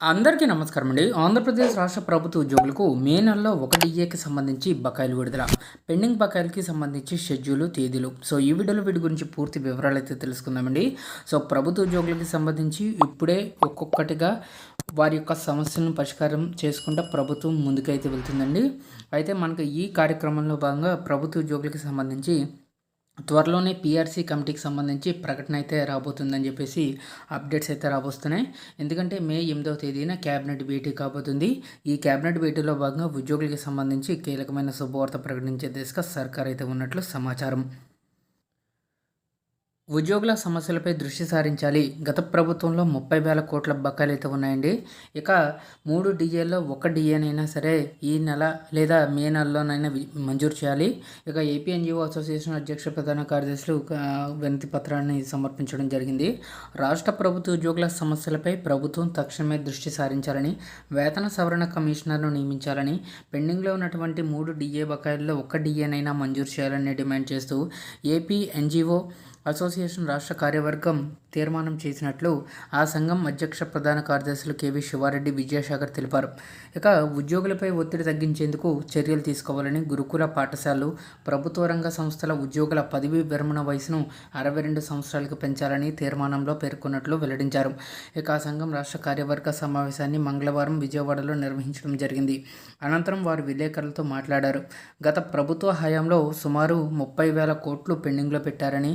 అందరికీ నమస్కారం అండి. ఆంధ్రప్రదేశ్ రాష్ట్ర ప్రభుత్వ ఉద్యోగులకు మే నెలలో 1 డిఏకి సంబంధించి బకాయిలు విడుదల. పెండింగ్ బకాయిలకి సంబంధించి షెడ్యూలు, తేదీలు. సో ఈ వీడియోలో వీటి గురించి పూర్తి వివరాలు అయితే తెలుసుకుందామండి. సో ప్రభుత్వ ఉద్యోగులకి సంబంధించి ఇప్పుడే ఒక్కొక్కటిగా వారి యొక్క సమస్యలను పరిష్కారం చేసుకుంటూ ప్రభుత్వం ముందుకైతే వెళ్తుందండి. అయితే మనకు ఈ కార్యక్రమంలో భాగంగా ప్రభుత్వ ఉద్యోగులకి సంబంధించి త్వరలోనే పీఆర్సీ కమిటీకి సంబంధించి ప్రకటన అయితే రాబోతుందని చెప్పేసి అప్డేట్స్ అయితే రాబోతున్నాయి. ఎందుకంటే మే 8వ తేదీన క్యాబినెట్ భేటీ కాబోతుంది. ఈ క్యాబినెట్ భేటీలో భాగంగా ఉద్యోగులకి సంబంధించి కీలకమైన శుభవార్త ప్రకటించే దిశగా సర్కార్ అయితే ఉన్నట్లు సమాచారం. ఉద్యోగుల సమస్యలపై దృష్టి సారించాలి. గత ప్రభుత్వంలో 30,000 కోట్ల బకాయిలు అయితే ఉన్నాయండి. ఇక 3 డిఏల్లో 1 డిఏనైనా సరే ఈ నెల లేదా మే నెలలోనైనా మంజూరు చేయాలి. ఇక ఏపీ ఎన్జీఓ అసోసియేషన్ అధ్యక్ష ప్రధాన కార్యదర్శులు వినతి పత్రాన్ని సమర్పించడం జరిగింది. రాష్ట్ర ప్రభుత్వ ఉద్యోగుల సమస్యలపై ప్రభుత్వం తక్షణమే దృష్టి సారించాలని, వేతన సవరణ కమిషనర్ను నియమించాలని, పెండింగ్లో ఉన్నటువంటి 3 డిఏ బకాయిల్లో 1 డిఏనైనా మంజూరు చేయాలని డిమాండ్ చేస్తూ ఏపీ ఎన్జీఓ అసోసియేషన్ రాష్ట్ర కార్యవర్గం తీర్మానం చేసినట్లు ఆ సంఘం అధ్యక్ష ప్రధాన కార్యదర్శులు కేవీ శివారెడ్డి, విద్యాసాగర్ తెలిపారు. ఇక ఉద్యోగులపై ఒత్తిడి తగ్గించేందుకు చర్యలు తీసుకోవాలని, గురుకుల పాఠశాలలు, ప్రభుత్వ రంగ సంస్థల ఉద్యోగుల పదవీ విరమణ వయసును 62 సంవత్సరాలకు పెంచాలని తీర్మానంలో పేర్కొన్నట్లు వెల్లడించారు. ఇక ఆ సంఘం రాష్ట్ర కార్యవర్గ సమావేశాన్ని మంగళవారం విజయవాడలో నిర్వహించడం జరిగింది. అనంతరం వారు విలేకరులతో మాట్లాడారు. గత ప్రభుత్వ హయాంలో సుమారు 30,000 కోట్లు పెండింగ్లో పెట్టారని,